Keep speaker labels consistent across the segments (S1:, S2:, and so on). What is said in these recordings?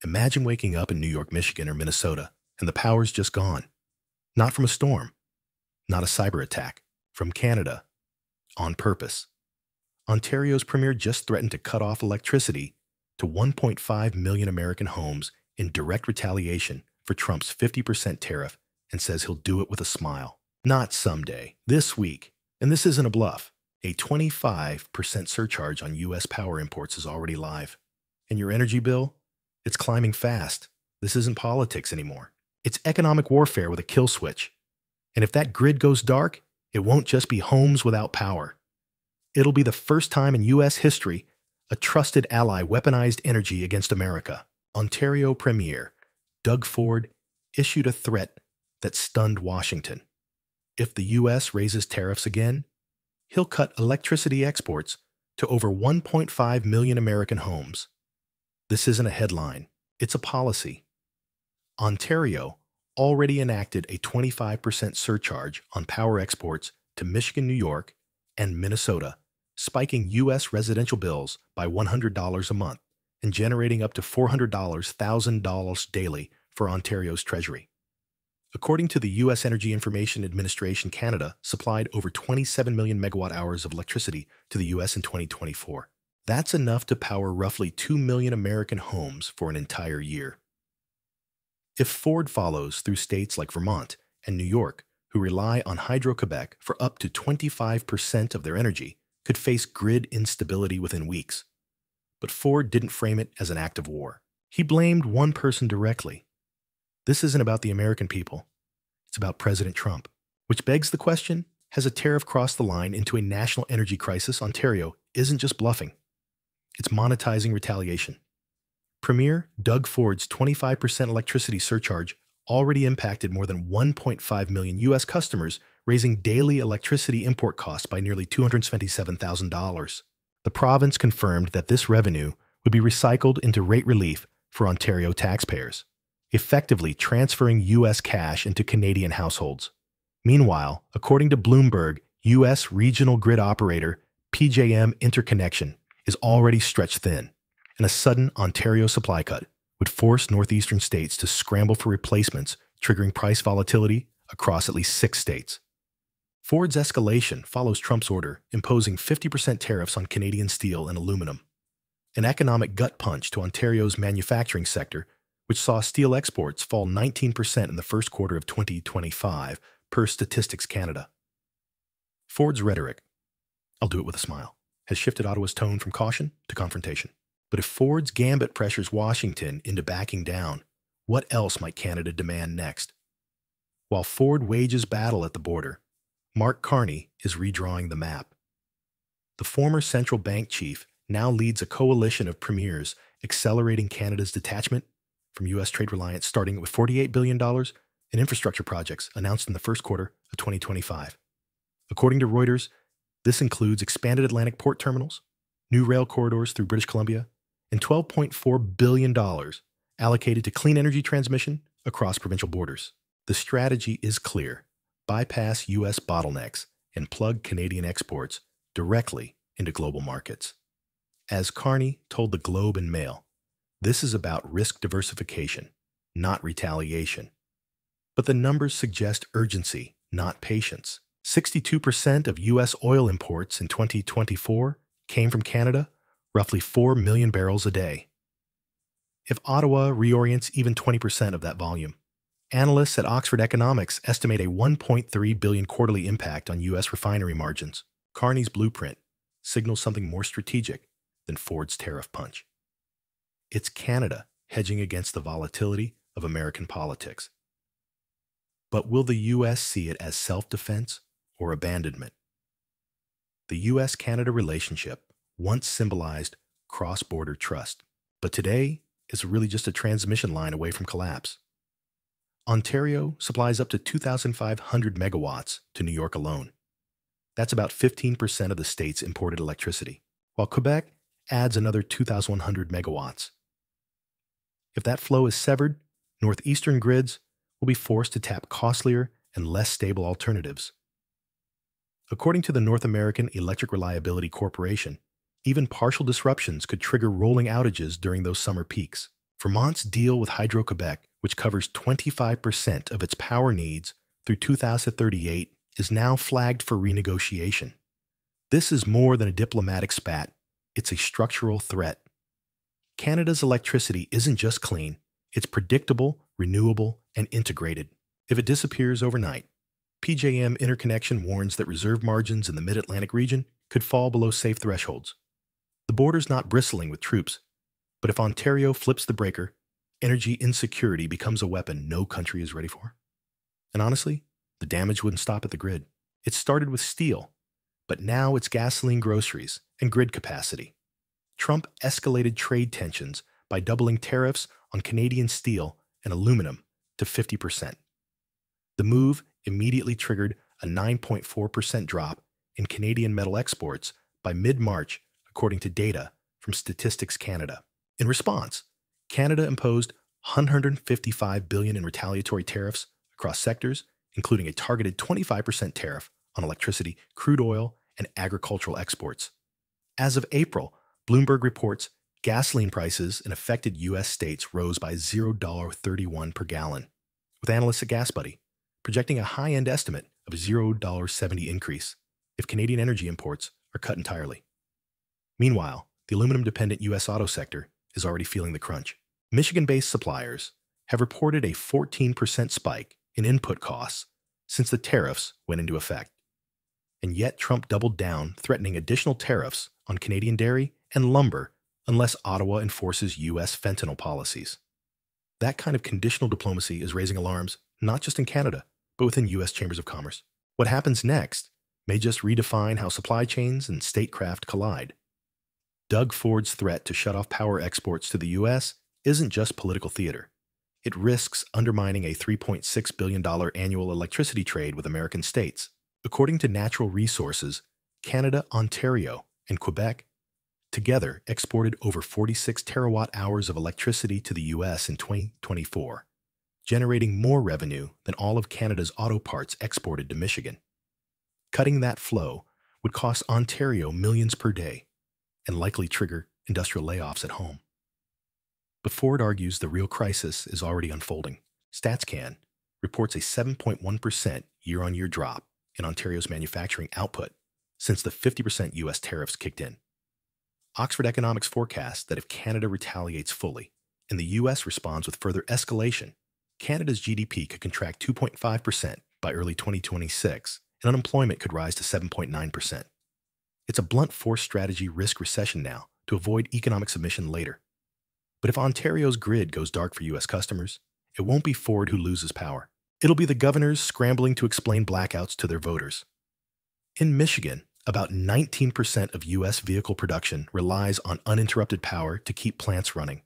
S1: Imagine waking up in New York, Michigan, or Minnesota, and the power's just gone. Not from a storm, not a cyber attack, from Canada, on purpose. Ontario's premier just threatened to cut off electricity to 1.5 million American homes in direct retaliation for Trump's 50% tariff and says he'll do it with a smile. Not someday, this week. And this isn't a bluff. A 25% surcharge on U.S. power imports is already live. And your energy bill? It's climbing fast. This isn't politics anymore. It's economic warfare with a kill switch. And if that grid goes dark, it won't just be homes without power. It'll be the first time in U.S. history a trusted ally weaponized energy against America. Ontario Premier Doug Ford issued a threat that stunned Washington. If the U.S. raises tariffs again, he'll cut electricity exports to over 1.5 million American homes. This isn't a headline, it's a policy. Ontario already enacted a 25% surcharge on power exports to Michigan, New York, and Minnesota, spiking U.S. residential bills by $100 a month and generating up to $400,000 daily for Ontario's Treasury. According to the U.S. Energy Information Administration, Canada supplied over 27 million megawatt-hours of electricity to the U.S. in 2024. That's enough to power roughly 2 million American homes for an entire year. If Ford follows through states like Vermont and New York, who rely on Hydro-Quebec for up to 25% of their energy, could face grid instability within weeks. But Ford didn't frame it as an act of war. He blamed one person directly. This isn't about the American people. It's about President Trump. Which begs the question, has a tariff crossed the line into a national energy crisis? Ontario isn't just bluffing. It's monetizing retaliation. Premier Doug Ford's 25% electricity surcharge already impacted more than 1.5 million U.S. customers, raising daily electricity import costs by nearly $227,000. The province confirmed that this revenue would be recycled into rate relief for Ontario taxpayers, effectively transferring U.S. cash into Canadian households. Meanwhile, according to Bloomberg, U.S. regional grid operator PJM interconnection is already stretched thin, and a sudden Ontario supply cut would force northeastern states to scramble for replacements, triggering price volatility across at least 6 states. Ford's escalation follows Trump's order imposing 50% tariffs on Canadian steel and aluminum, an economic gut punch to Ontario's manufacturing sector, which saw steel exports fall 19% in the first quarter of 2025, per Statistics Canada. Ford's rhetoric, "I'll do it with a smile," has shifted Ottawa's tone from caution to confrontation. But if Ford's gambit pressures Washington into backing down, what else might Canada demand next? While Ford wages battle at the border, Mark Carney is redrawing the map. The former central bank chief now leads a coalition of premiers accelerating Canada's detachment from U.S. trade reliance, starting with $48 billion in infrastructure projects announced in the first quarter of 2025. According to Reuters, this includes expanded Atlantic port terminals, new rail corridors through British Columbia, and $12.4 billion allocated to clean energy transmission across provincial borders. The strategy is clear: bypass U.S. bottlenecks and plug Canadian exports directly into global markets. As Carney told the Globe and Mail, this is about risk diversification, not retaliation. But the numbers suggest urgency, not patience. 62% of U.S. oil imports in 2024 came from Canada, roughly 4 million barrels a day. If Ottawa reorients even 20% of that volume, analysts at Oxford Economics estimate a $1.3 billion quarterly impact on U.S. refinery margins. Carney's blueprint signals something more strategic than Ford's tariff punch. It's Canada hedging against the volatility of American politics. But will the U.S. see it as self-defense or abandonment? The U.S.-Canada relationship once symbolized cross-border trust, but today is really just a transmission line away from collapse. Ontario supplies up to 2,500 megawatts to New York alone. That's about 15% of the state's imported electricity, while Quebec adds another 2,100 megawatts. If that flow is severed, northeastern grids will be forced to tap costlier and less stable alternatives. According to the North American Electric Reliability Corporation, even partial disruptions could trigger rolling outages during those summer peaks. Vermont's deal with Hydro-Quebec, which covers 25% of its power needs through 2038, is now flagged for renegotiation. This is more than a diplomatic spat. It's a structural threat. Canada's electricity isn't just clean, it's predictable, renewable, and integrated. If it disappears overnight, PJM Interconnection warns that reserve margins in the Mid-Atlantic region could fall below safe thresholds. The border's not bristling with troops, but if Ontario flips the breaker, energy insecurity becomes a weapon no country is ready for. And honestly, the damage wouldn't stop at the grid. It started with steel, but now it's gasoline, groceries, and grid capacity. Trump escalated trade tensions by doubling tariffs on Canadian steel and aluminum to 50%. The move immediately triggered a 9.4% drop in Canadian metal exports by mid-March, according to data from Statistics Canada. In response, Canada imposed $155 billion in retaliatory tariffs across sectors, including a targeted 25% tariff on electricity, crude oil, and agricultural exports. As of April, Bloomberg reports gasoline prices in affected U.S. states rose by $0.31 per gallon, with analysts at GasBuddy projecting a high-end estimate of a $0.70 increase if Canadian energy imports are cut entirely. Meanwhile, the aluminum-dependent U.S. auto sector is already feeling the crunch. Michigan-based suppliers have reported a 14% spike in input costs since the tariffs went into effect. And yet Trump doubled down, threatening additional tariffs on Canadian dairy and lumber unless Ottawa enforces U.S. fentanyl policies. That kind of conditional diplomacy is raising alarms not just in Canada, but within U.S. chambers of commerce. What happens next may just redefine how supply chains and statecraft collide. Doug Ford's threat to shut off power exports to the U.S. isn't just political theater. It risks undermining a $3.6 billion annual electricity trade with American states. According to Natural Resources, Canada, Ontario, and Quebec together exported over 46 terawatt-hours of electricity to the U.S. in 2024, generating more revenue than all of Canada's auto parts exported to Michigan. Cutting that flow would cost Ontario millions per day and likely trigger industrial layoffs at home. But Ford argues the real crisis is already unfolding. StatsCan reports a 7.1% year-on-year drop in Ontario's manufacturing output since the 50% U.S. tariffs kicked in. Oxford Economics forecasts that if Canada retaliates fully and the U.S. responds with further escalation, Canada's GDP could contract 2.5% by early 2026, and unemployment could rise to 7.9%. It's a blunt force strategy risk recession now to avoid economic submission later. But if Ontario's grid goes dark for U.S. customers, it won't be Ford who loses power. It'll be the governors scrambling to explain blackouts to their voters. In Michigan, about 19% of U.S. vehicle production relies on uninterrupted power to keep plants running.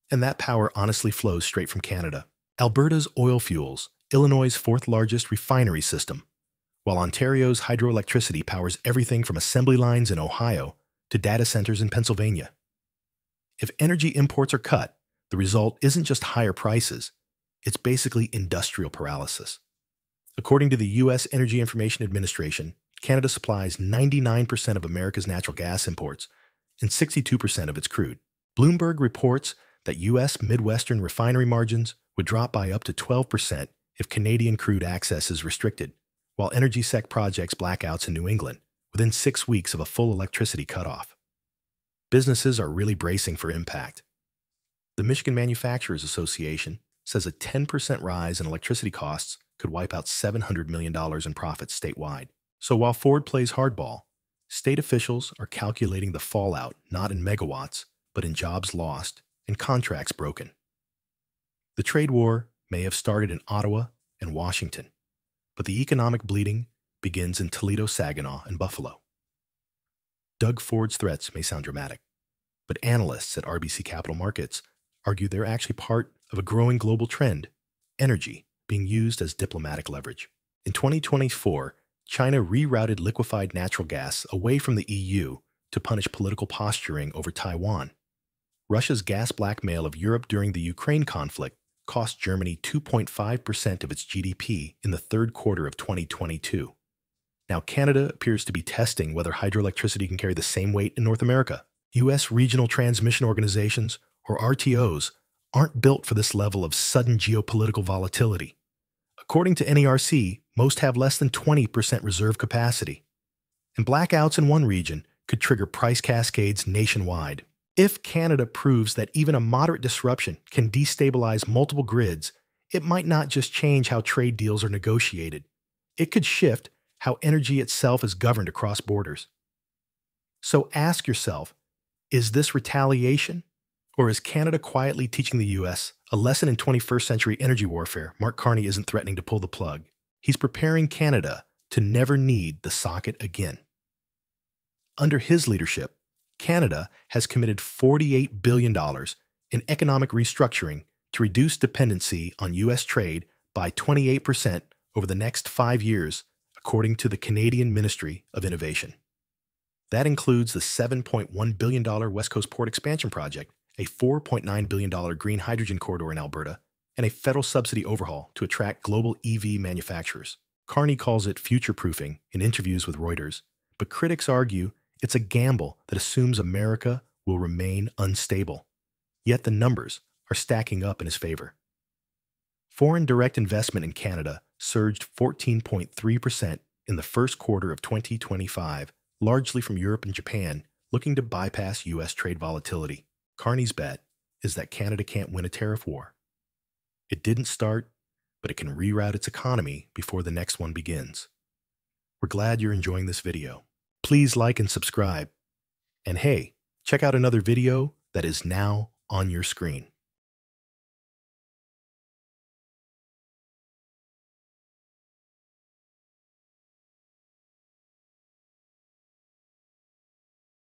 S1: And that power honestly flows straight from Canada. Alberta's oil fuels Illinois' fourth largest refinery system, while Ontario's hydroelectricity powers everything from assembly lines in Ohio to data centers in Pennsylvania. If energy imports are cut, the result isn't just higher prices, it's basically industrial paralysis. According to the U.S. Energy Information Administration, Canada supplies 99% of America's natural gas imports and 62% of its crude. Bloomberg reports that U.S. Midwestern refinery margins would drop by up to 12% if Canadian crude access is restricted, while energy sec projects blackouts in New England within 6 weeks of a full electricity cutoff. Businesses are really bracing for impact. The Michigan Manufacturers Association says a 10% rise in electricity costs could wipe out $700 million in profits statewide. So while Ford plays hardball, state officials are calculating the fallout not in megawatts, but in jobs lost and contracts broken. The trade war may have started in Ottawa and Washington, but the economic bleeding begins in Toledo, Saginaw, and Buffalo. Doug Ford's threats may sound dramatic, but analysts at RBC Capital Markets argue they're actually part of a growing global trend, energy being used as diplomatic leverage. In 2024, China rerouted liquefied natural gas away from the EU to punish political posturing over Taiwan. Russia's gas blackmail of Europe during the Ukraine conflict cost Germany 2.5% of its GDP in the third quarter of 2022. Now, Canada appears to be testing whether hydroelectricity can carry the same weight in North America. U.S. regional transmission organizations, or RTOs, aren't built for this level of sudden geopolitical volatility. According to NERC, most have less than 20% reserve capacity. And blackouts in one region could trigger price cascades nationwide. If Canada proves that even a moderate disruption can destabilize multiple grids, it might not just change how trade deals are negotiated. It could shift how energy itself is governed across borders. So ask yourself, is this retaliation? Or is Canada quietly teaching the US a lesson in 21st century energy warfare? Mark Carney isn't threatening to pull the plug. He's preparing Canada to never need the socket again. Under his leadership, Canada has committed $48 billion in economic restructuring to reduce dependency on US trade by 28% over the next 5 years, according to the Canadian Ministry of Innovation. That includes the $7.1 billion West Coast Port Expansion Project, a $4.9 billion green hydrogen corridor in Alberta, and a federal subsidy overhaul to attract global EV manufacturers. Carney calls it future-proofing in interviews with Reuters, but critics argue it's a gamble that assumes America will remain unstable. Yet the numbers are stacking up in his favor. Foreign direct investment in Canada surged 14.3% in the first quarter of 2025, largely from Europe and Japan, looking to bypass U.S. trade volatility. Carney's bet is that Canada can't win a tariff war. It didn't start, but it can reroute its economy before the next one begins. We're glad you're enjoying this video. Please like and subscribe. And hey, check out another video that is now on your screen.